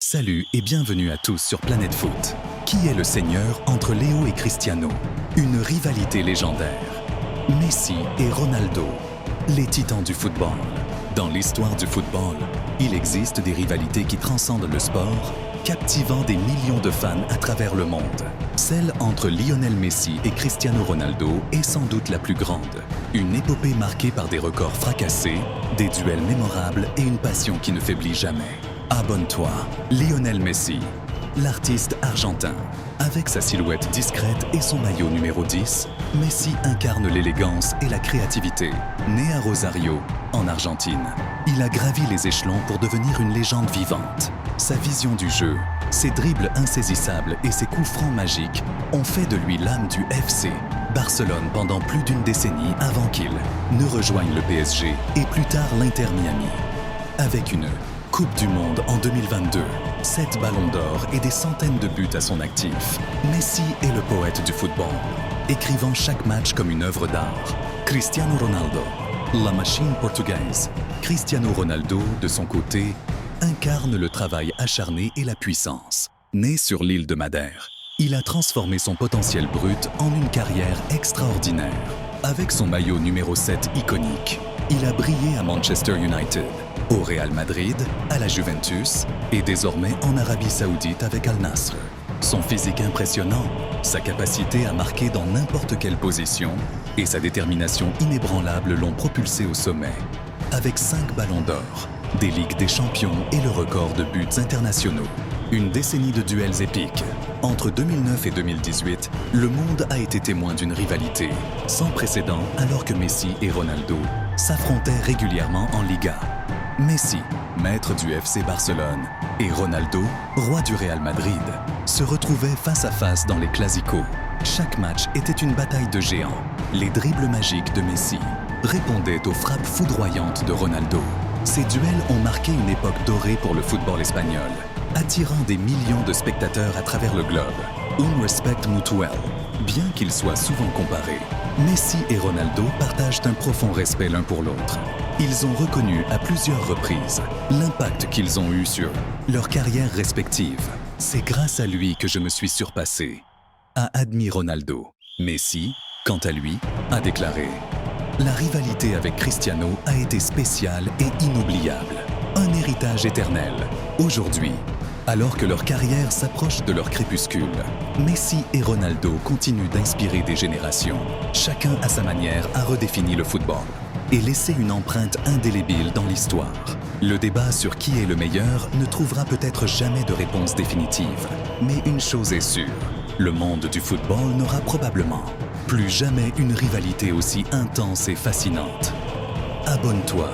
Salut et bienvenue à tous sur Planète Foot. Qui est le seigneur entre Léo et Cristiano? Une rivalité légendaire. Messi et Ronaldo, les titans du football. Dans l'histoire du football, il existe des rivalités qui transcendent le sport, captivant des millions de fans à travers le monde. Celle entre Lionel Messi et Cristiano Ronaldo est sans doute la plus grande. Une épopée marquée par des records fracassés, des duels mémorables et une passion qui ne faiblit jamais. Abonne-toi, Lionel Messi, l'artiste argentin. Avec sa silhouette discrète et son maillot numéro 10, Messi incarne l'élégance et la créativité. Né à Rosario, en Argentine, il a gravi les échelons pour devenir une légende vivante. Sa vision du jeu, ses dribbles insaisissables et ses coups francs magiques ont fait de lui l'âme du FC Barcelone pendant plus d'une décennie avant qu'il ne rejoigne le PSG et plus tard l'Inter Miami. Avec une Coupe du Monde en 2022, 7 ballons d'or et des centaines de buts à son actif, Messi est le poète du football, écrivant chaque match comme une œuvre d'art. Cristiano Ronaldo, la machine portugaise. Cristiano Ronaldo, de son côté, incarne le travail acharné et la puissance. Né sur l'île de Madère, il a transformé son potentiel brut en une carrière extraordinaire. Avec son maillot numéro 7 iconique, il a brillé à Manchester United, au Real Madrid, à la Juventus et désormais en Arabie Saoudite avec Al Nassr. Son physique impressionnant, sa capacité à marquer dans n'importe quelle position et sa détermination inébranlable l'ont propulsé au sommet. Avec 5 ballons d'or, des Ligues des Champions et le record de buts internationaux. Une décennie de duels épiques. Entre 2009 et 2018, le monde a été témoin d'une rivalité sans précédent alors que Messi et Ronaldo s'affrontaient régulièrement en Liga. Messi, maître du FC Barcelone, et Ronaldo, roi du Real Madrid, se retrouvaient face à face dans les Clásicos. Chaque match était une bataille de géants. Les dribbles magiques de Messi répondaient aux frappes foudroyantes de Ronaldo. Ces duels ont marqué une époque dorée pour le football espagnol, attirant des millions de spectateurs à travers le globe. Un respect mutuel. Bien qu'ils soient souvent comparés, Messi et Ronaldo partagent un profond respect l'un pour l'autre. Ils ont reconnu à plusieurs reprises l'impact qu'ils ont eu sur leurs carrières respectives. C'est grâce à lui que je me suis surpassé, a admis Ronaldo. Messi, quant à lui, a déclaré: la rivalité avec Cristiano a été spéciale et inoubliable. Un héritage éternel. Aujourd'hui, alors que leur carrière s'approche de leur crépuscule, Messi et Ronaldo continuent d'inspirer des générations. Chacun à sa manière a redéfini le football et laissé une empreinte indélébile dans l'histoire. Le débat sur qui est le meilleur ne trouvera peut-être jamais de réponse définitive. Mais une chose est sûre, le monde du football n'aura probablement plus jamais une rivalité aussi intense et fascinante. Abonne-toi.